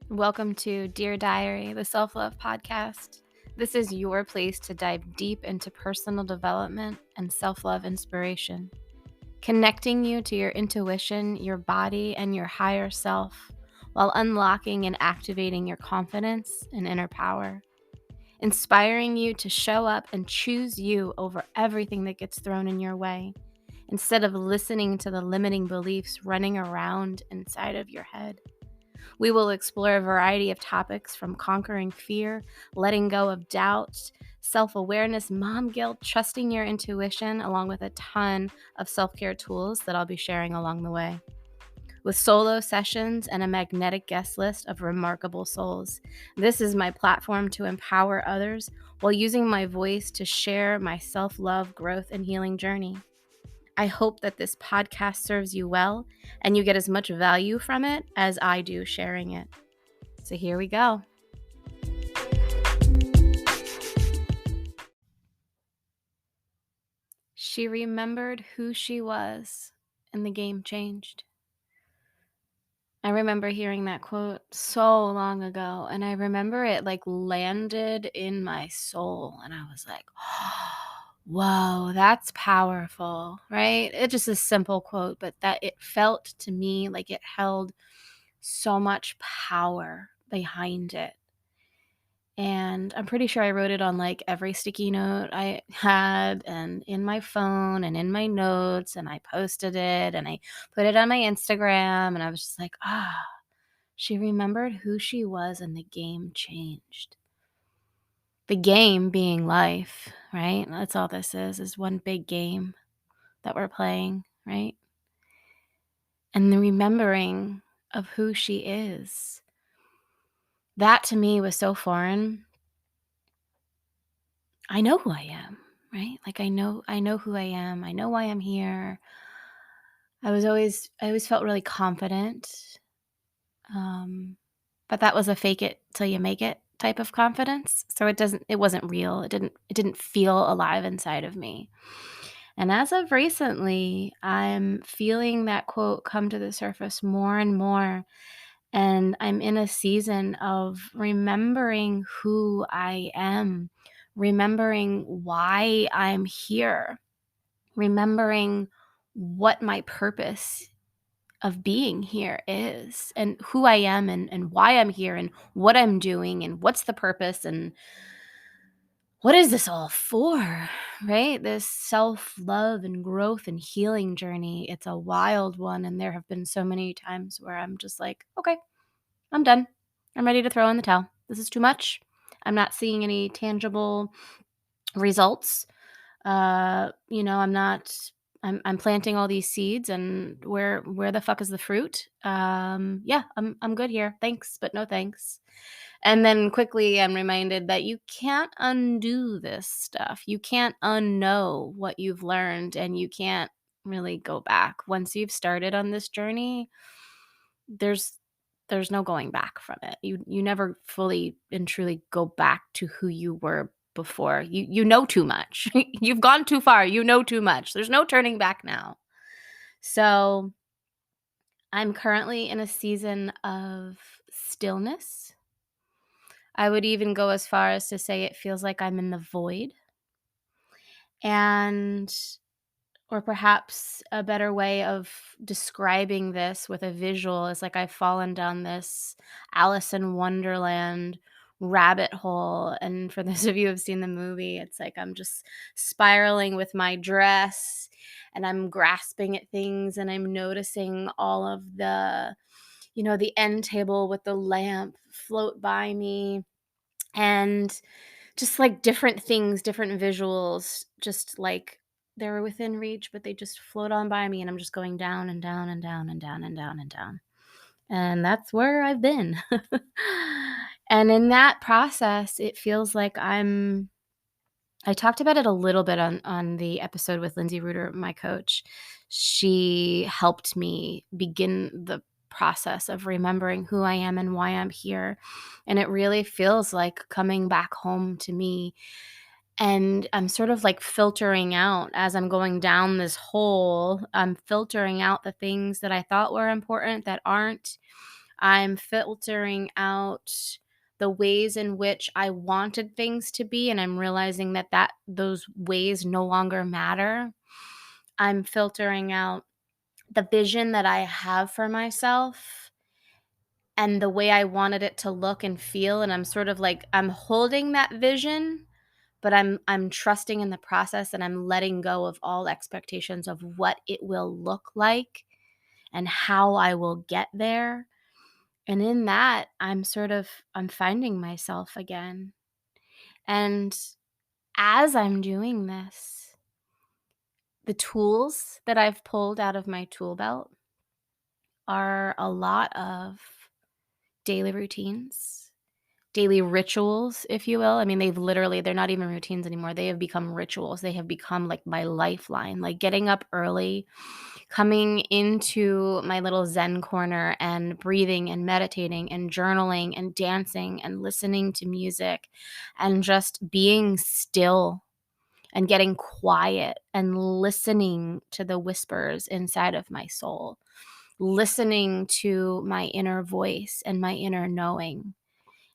Welcome to Dear Diary, the self-love podcast. This is your place to dive deep into personal development and self-love inspiration, connecting you to your intuition, your body, and your higher self, while unlocking and activating your confidence and inner power, inspiring you to show up and choose you over everything that gets thrown in your way, instead of listening to the limiting beliefs running around inside of your head. We will explore a variety of topics from conquering fear, letting go of doubt, self awareness, mom guilt, trusting your intuition, along with a ton of self care tools that I'll be sharing along the way. With solo sessions and a magnetic guest list of remarkable souls, this is my platform to empower others while using my voice to share my self love, growth, and healing journey. I hope that this podcast serves you well and you get as much value from it as I do sharing it. So here we go. She remembered who she was, and the game changed. I remember hearing that quote so long ago, and I remember it like landed in my soul, and I was like, whoa, that's powerful, right? It's just a simple quote, but that it felt to me like it held so much power behind it. And I'm pretty sure I wrote it on like every sticky note I had and in my phone and in my notes, and I posted it and I put it on my Instagram, and I was just like, she remembered who she was and the game changed. The game being life, right? That's all this is one big game that we're playing, right? And the remembering of who she is. That to me was so foreign. I know who I am, right? Like I know who I am. I know why I'm here. I always felt really confident. But that was a fake it till you make it type of confidence. So it wasn't real. It didn't feel alive inside of me. And as of recently, I'm feeling that quote come to the surface more and more. And I'm in a season of remembering who I am, remembering why I'm here, remembering what my purpose of being here is, and who I am, and why I'm here, and what I'm doing, and what's the purpose, and what is this all for, right? This self love and growth and healing journey. It's a wild one. And there have been so many times where I'm just like, okay, I'm done. I'm ready to throw in the towel. This is too much. I'm not seeing any tangible results. I'm not. I'm planting all these seeds, and where the fuck is the fruit? Yeah, I'm good here. Thanks, but no thanks. And then quickly, I'm reminded that you can't undo this stuff. You can't unknow what you've learned, and you can't really go back once you've started on this journey. There's there's no going back from it. You never fully and truly go back to who you were before. You know too much. You've gone too far. You know too much. There's no turning back now. So, I'm currently in a season of stillness. I would even go as far as to say it feels like I'm in the void. And or perhaps a better way of describing this with a visual is like I've fallen down this Alice in Wonderland rabbit hole. And for those of you who have seen the movie, it's like I'm just spiraling with my dress, and I'm grasping at things, and I'm noticing all of the end table with the lamp float by me, and just like different things, different visuals, just like they were within reach, but they just float on by me, and I'm just going down and down and down and down and down and down. And that's where I've been. And in that process, it feels like I talked about it a little bit on the episode with Lindsay Reuter, my coach. She helped me begin the process of remembering who I am and why I'm here. And it really feels like coming back home to me. And I'm sort of like filtering out as I'm going down this hole. I'm filtering out the things that I thought were important that aren't. I'm filtering out the ways in which I wanted things to be, and I'm realizing that those ways no longer matter. I'm filtering out the vision that I have for myself and the way I wanted it to look and feel, and I'm sort of like I'm holding that vision, but I'm trusting in the process, and I'm letting go of all expectations of what it will look like and how I will get there. And in that, I'm finding myself again. And as I'm doing this, the tools that I've pulled out of my tool belt are a lot of daily routines, daily rituals, if you will. I mean, they're not even routines anymore. They have become rituals. They have become like my lifeline, like getting up early, coming into my little Zen corner and breathing and meditating and journaling and dancing and listening to music and just being still and getting quiet and listening to the whispers inside of my soul, listening to my inner voice and my inner knowing.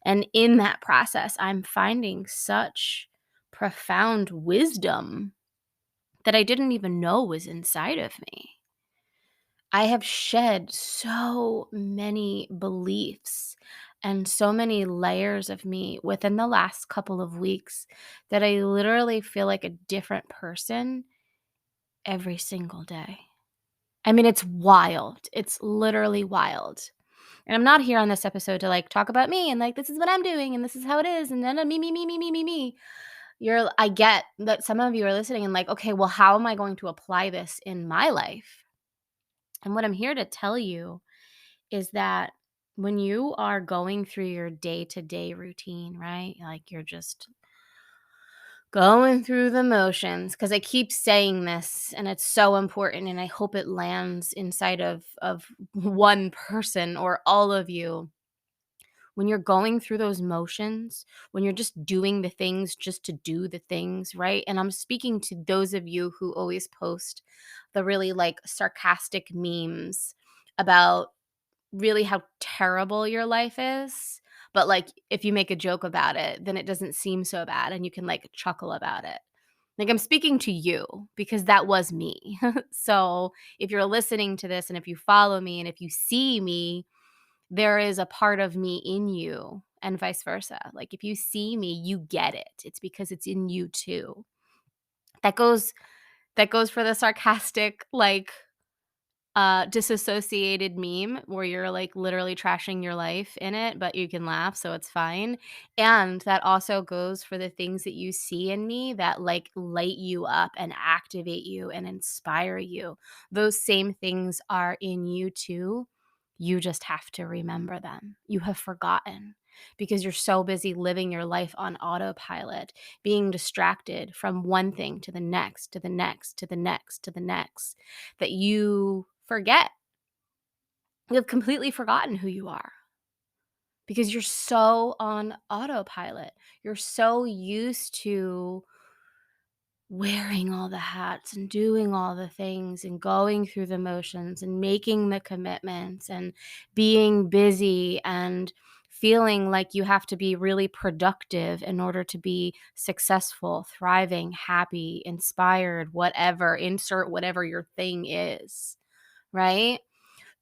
And in that process, I'm finding such profound wisdom that I didn't even know was inside of me. I have shed so many beliefs and so many layers of me within the last couple of weeks that I literally feel like a different person every single day. I mean, it's wild. It's literally wild. And I'm not here on this episode to like talk about me and like this is what I'm doing and this is how it is and then me. I get that some of you are listening and like, okay, well, how am I going to apply this in my life? And what I'm here to tell you is that when you are going through your day-to-day routine, right? Like you're just going through the motions, because I keep saying this and it's so important and I hope it lands inside of one person or all of you. When you're going through those motions, when you're just doing the things just to do the things, right? And I'm speaking to those of you who always post the really like sarcastic memes about really how terrible your life is. But like if you make a joke about it, then it doesn't seem so bad and you can like chuckle about it. Like I'm speaking to you because that was me. So if you're listening to this and if you follow me and if you see me, there is a part of me in you and vice versa. Like if you see me, you get it. It's because it's in you too. That goes that goes for the sarcastic like disassociated meme where you're like literally trashing your life in it, but you can laugh, so it's fine. And that also goes for the things that you see in me that like light you up and activate you and inspire you. Those same things are in you too. You just have to remember them. You have forgotten because you're so busy living your life on autopilot, being distracted from one thing to the next, to the next, to the next, to the next, that you forget. You have completely forgotten who you are because you're so on autopilot. You're so used to wearing all the hats and doing all the things and going through the motions and making the commitments and being busy and feeling like you have to be really productive in order to be successful, thriving, happy, inspired, whatever, insert whatever your thing is, right?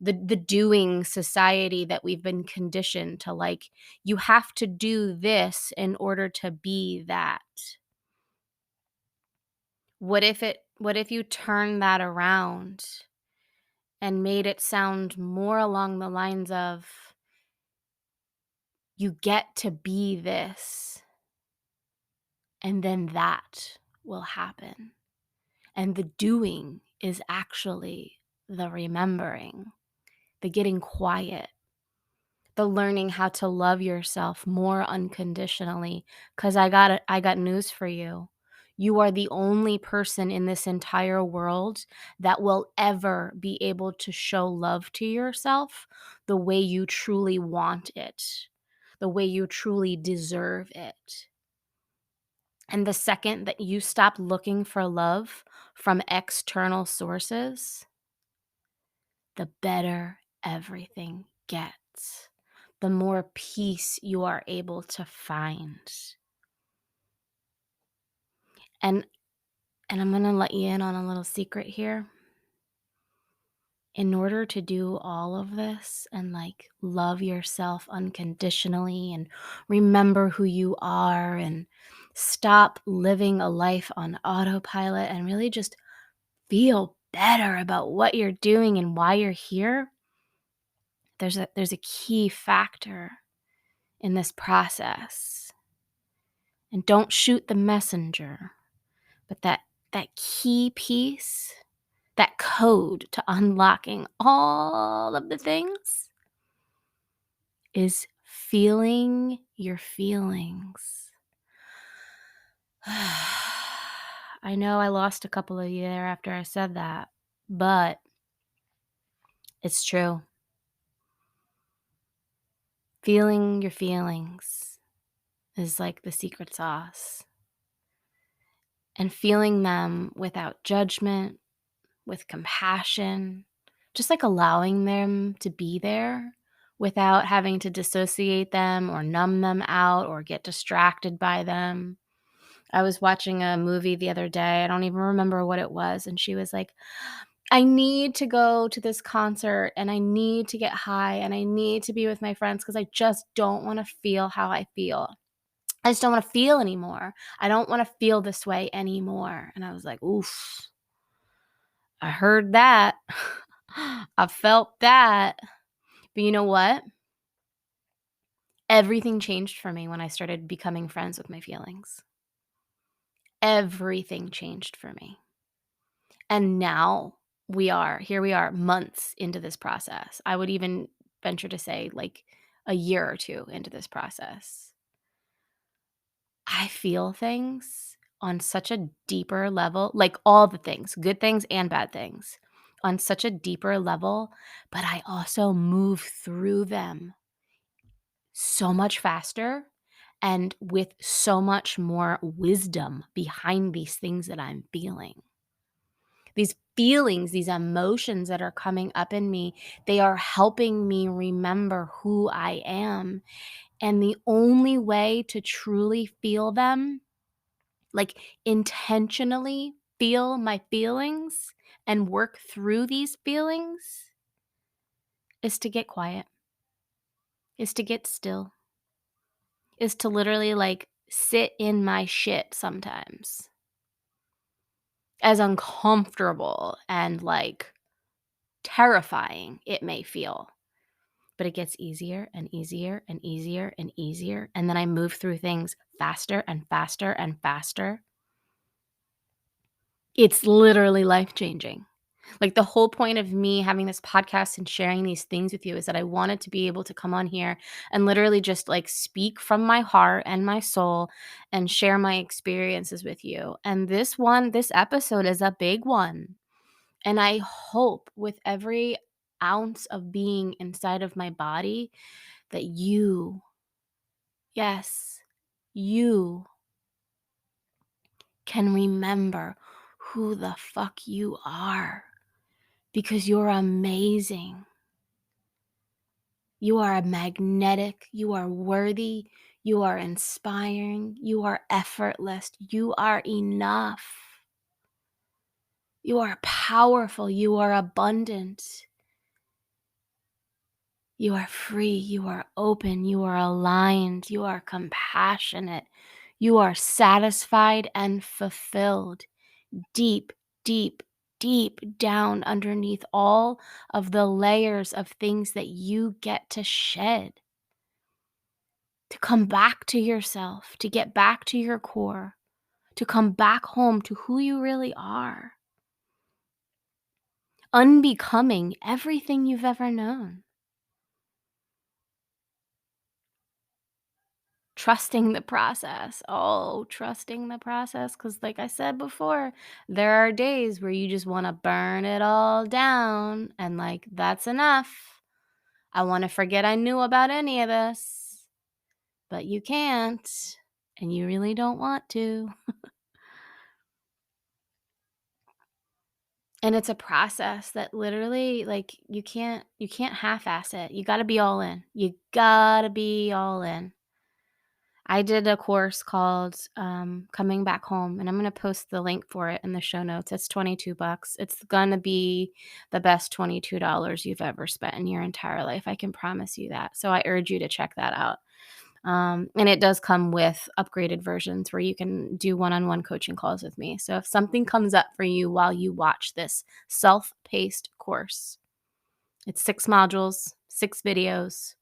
The doing society that we've been conditioned to like, you have to do this in order to be that. What if you turn that around and made it sound more along the lines of you get to be this and then that will happen. And the doing is actually the remembering, the getting quiet, the learning how to love yourself more unconditionally. Because I got news for you. You are the only person in this entire world that will ever be able to show love to yourself the way you truly want it, the way you truly deserve it. And the second that you stop looking for love from external sources, the better everything gets. the more peace you are able to find. And I'm going to let you in on a little secret here. In order to do all of this and love yourself unconditionally and remember who you are and stop living a life on autopilot and really just feel better about what you're doing and why you're here, there's a key factor in this process. And don't shoot the messenger, but that key piece, that code to unlocking all of the things is feeling your feelings. I know I lost a couple of you there after I said that, but it's true. Feeling your feelings is like the secret sauce. And feeling them without judgment, with compassion, just allowing them to be there without having to dissociate them or numb them out or get distracted by them. I was watching a movie the other day. I don't even remember what it was. And she was like, I need to go to this concert and I need to get high and I need to be with my friends because I just don't want to feel how I feel. I just don't want to feel anymore. I don't want to feel this way anymore. And I was like, oof, I heard that. I felt that. But you know what? Everything changed for me when I started becoming friends with my feelings. Everything changed for me. And now here we are months into this process. I would even venture to say a year or two into this process. I feel things on such a deeper level, all the things, good things and bad things, on such a deeper level, but I also move through them so much faster and with so much more wisdom behind these things that I'm feeling. These feelings, these emotions that are coming up in me, they are helping me remember who I am. And the only way to truly feel them, intentionally feel my feelings and work through these feelings, is to get quiet, is to get still, is to literally sit in my shit sometimes. As uncomfortable and terrifying it may feel. But it gets easier and easier and easier and easier. And then I move through things faster and faster and faster. It's literally life-changing. The whole point of me having this podcast and sharing these things with you is that I wanted to be able to come on here and literally just speak from my heart and my soul and share my experiences with you. And this episode is a big one. And I hope with every ounce of being inside of my body that you, yes, you can remember who the fuck you are, because you're amazing. You are magnetic. You are worthy. You are inspiring. You are effortless. You are enough. You are powerful. You are abundant. You are free. You are open. You are aligned. You are compassionate. You are satisfied and fulfilled. Deep, deep, deep down underneath all of the layers of things that you get to shed. To come back to yourself, to get back to your core, to come back home to who you really are. Unbecoming everything you've ever known. Trusting the process. Oh, trusting the process. Because like I said before, there are days where you just want to burn it all down and that's enough. I want to forget I knew about any of this. But you can't. And you really don't want to. And it's a process that literally, like, you can't half-ass it. You gotta be all in. You gotta be all in. I did a course called, Coming Back Home, and I'm gonna post the link for it in the show notes. It's 22 bucks. It's gonna be the best $22 you've ever spent in your entire life, I can promise you that. So I urge you to check that out. And it does come with upgraded versions where you can do one-on-one coaching calls with me. So if something comes up for you while you watch this self-paced course, it's 6 modules, 6 videos,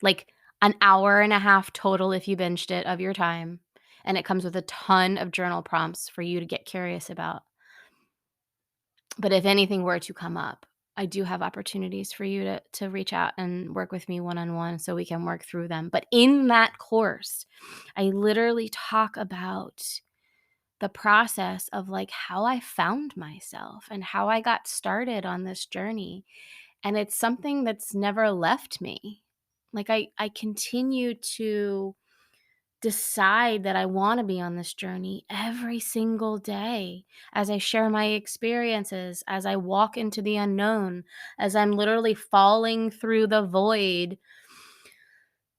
like an hour and a half total if you binged it of your time. And it comes with a ton of journal prompts for you to get curious about. But if anything were to come up, I do have opportunities for you to reach out and work with me one-on-one so we can work through them. But in that course, I literally talk about the process of, like, how I found myself and how I got started on this journey. And it's something that's never left me. Like, I continue to decide that I wanna be on this journey every single day as I share my experiences, as I walk into the unknown, as I'm literally falling through the void,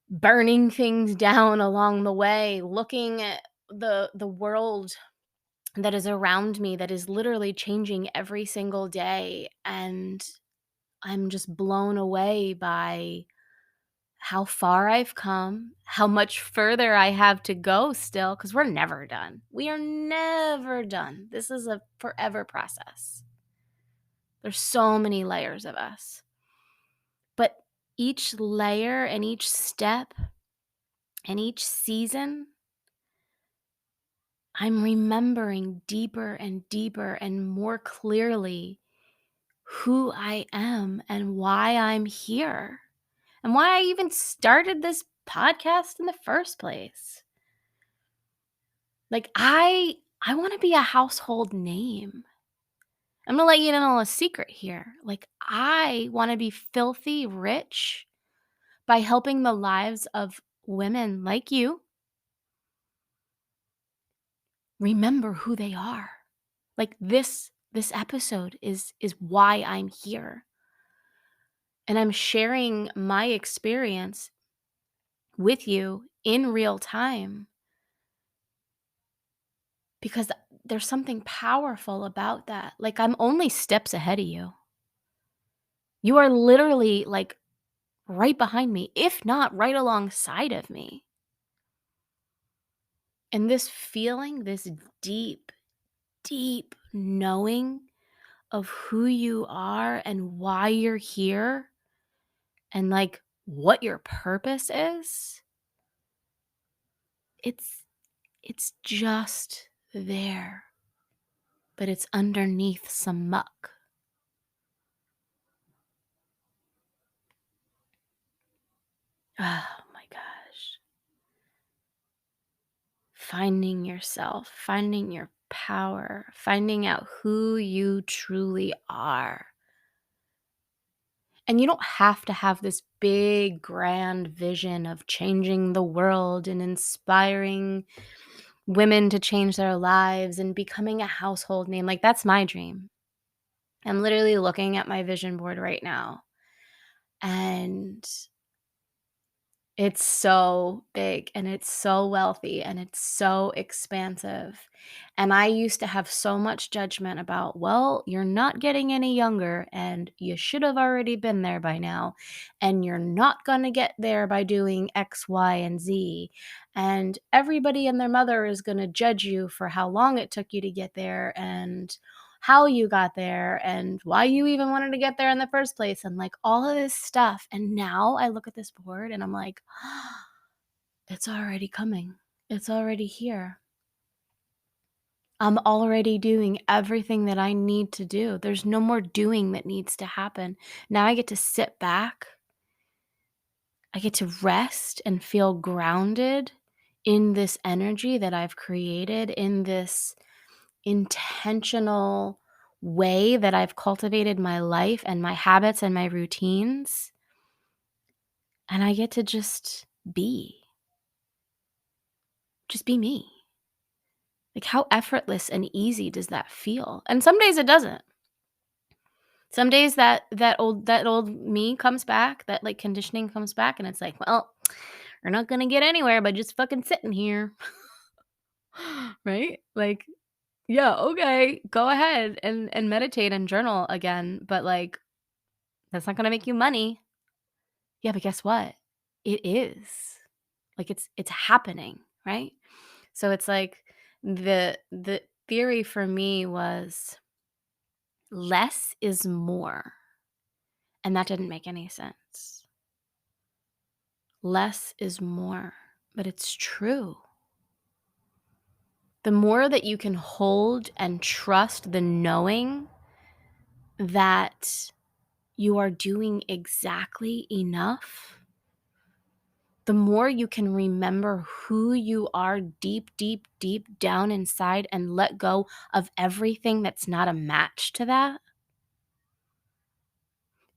burning things down along the way, looking at the world that is around me that is literally changing every single day, and I'm just blown away by how far I've come, how much further I have to go still, because we're never done. We are never done. This is a forever process. There's so many layers of us. But each layer and each step and each season, I'm remembering deeper and deeper and more clearly who I am and why I'm here and why I even started this podcast in the first place. Like, I wanna be a household name. I'm gonna let you know a secret here. Like, I wanna be filthy rich by helping the lives of women like you remember who they are. Like, this episode is why I'm here, and I'm sharing my experience with you in real time because there's something powerful about that. Like, I'm only steps ahead of you. You are literally, like, right behind me, if not right alongside of me. And this feeling, this deep, deep knowing of who you are and why you're here and, like, what your purpose is, it's it's just there, but it's underneath some muck. Oh my gosh. Finding yourself, finding your power, finding out who you truly are. And you don't have to have this big, grand vision of changing the world and inspiring women to change their lives and becoming a household name. Like, that's my dream. I'm literally looking at my vision board right now, and it's so big and it's so wealthy and it's so expansive. And I used to have so much judgment about, well, you're not getting any younger and you should have already been there by now. And you're not going to get there by doing X, Y, and Z. And everybody and their mother is going to judge you for how long it took you to get there and how you got there and why you even wanted to get there in the first place and, like, all of this stuff. And now I look at this board and I'm like, it's already coming. It's already here. I'm already doing everything that I need to do. There's no more doing that needs to happen. Now I get to sit back. I get to rest and feel grounded in this energy that I've created, in this intentional way that I've cultivated my life and my habits and my routines. And I get to just be me. Like, how effortless and easy does that feel? And some days it doesn't. Some days that old me comes back, that, like, conditioning comes back, and it's like, "Well, we're not gonna get anywhere by just fucking sitting here." Right? Like, yeah, okay, go ahead and meditate and journal again, but, like, that's not gonna make you money. Yeah, but guess what? It is. Like, it's happening, right? So it's like the theory for me was less is more, and that didn't make any sense. Less is more, but it's true. The more that you can hold and trust the knowing that you are doing exactly enough, the more you can remember who you are deep, deep, deep down inside and let go of everything that's not a match to that,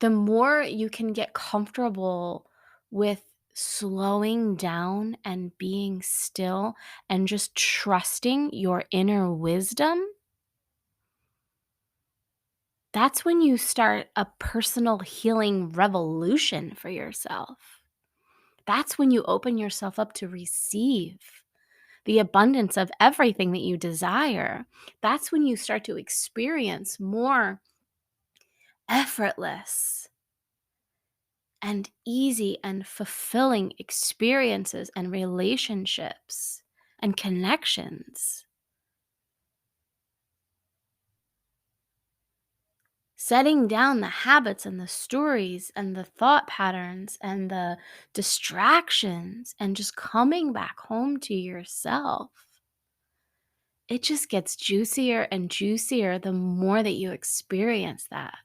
the more you can get comfortable with slowing down and being still and just trusting your inner wisdom. That's when you start a personal healing revolution for yourself. That's when you open yourself up to receive the abundance of everything that you desire. That's when you start to experience more effortless and easy and fulfilling experiences and relationships and connections. Setting down the habits and the stories and the thought patterns and the distractions and just coming back home to yourself. It just gets juicier and juicier the more that you experience that.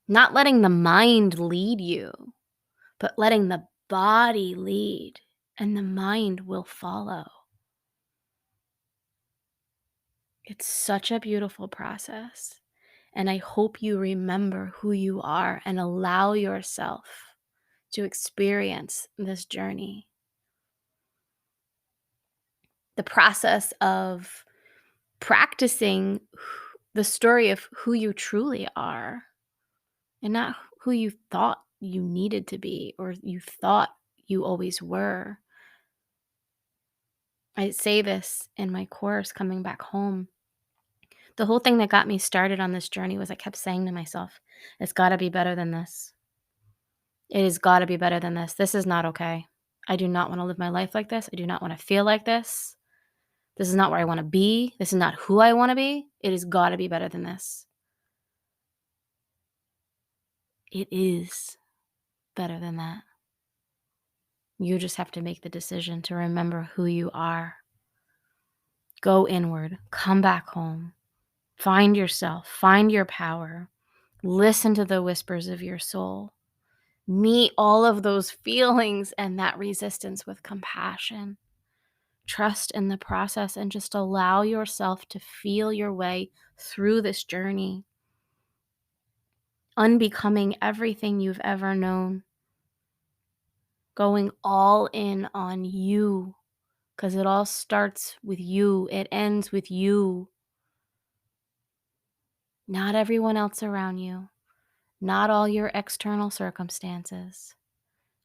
Not letting the mind lead you, but letting the body lead, and the mind will follow. It's such a beautiful process. And I hope you remember who you are and allow yourself to experience this journey. The process of practicing the story of who you truly are and not who you thought you needed to be or you thought you always were. I say this in my course coming back home. The whole thing that got me started on this journey was I kept saying to myself, it's got to be better than this. It has got to be better than this. This is not okay. I do not want to live my life like this. I do not want to feel like this. This is not where I want to be. This is not who I want to be. It has got to be better than this. It is better than that. You just have to make the decision to remember who you are. Go inward, come back home, find yourself, find your power, listen to the whispers of your soul, meet all of those feelings and that resistance with compassion. Trust in the process and just allow yourself to feel your way through this journey, unbecoming everything you've ever known, going all in on you, because it all starts with you, it ends with you, not everyone else around you, not all your external circumstances,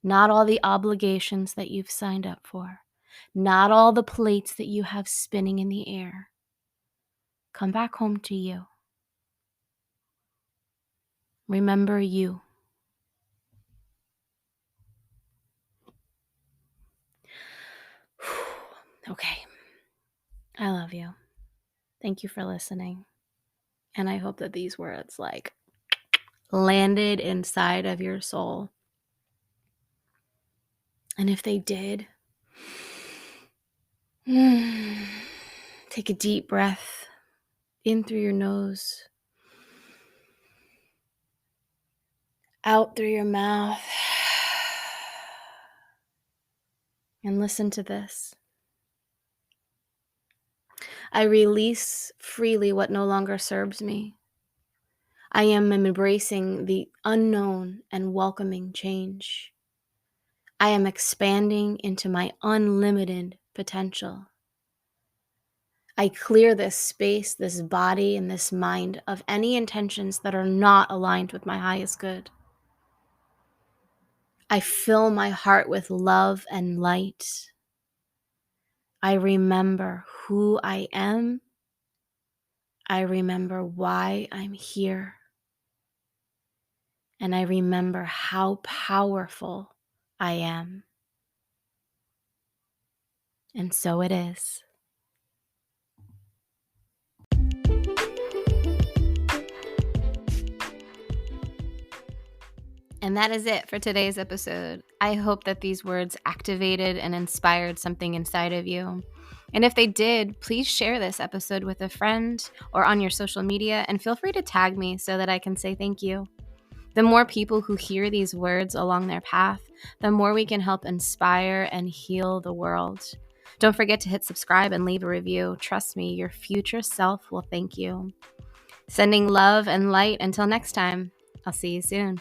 not all the obligations that you've signed up for, not all the plates that you have spinning in the air. Come back home to you. Remember you. Okay. I love you. Thank you for listening. And I hope that these words like landed inside of your soul. And if they did, take a deep breath in through your nose, out through your mouth, and listen to this. I release freely what no longer serves me. I am embracing the unknown and welcoming change. I am expanding into my unlimited potential. I clear this space, this body, and this mind of any intentions that are not aligned with my highest good. I fill my heart with love and light. I remember who I am. I remember why I'm here. And I remember how powerful I am. And so it is. And that is it for today's episode. I hope that these words activated and inspired something inside of you. And if they did, please share this episode with a friend or on your social media, and feel free to tag me so that I can say thank you. The more people who hear these words along their path, the more we can help inspire and heal the world. Don't forget to hit subscribe and leave a review. Trust me, your future self will thank you. Sending love and light until next time. I'll see you soon.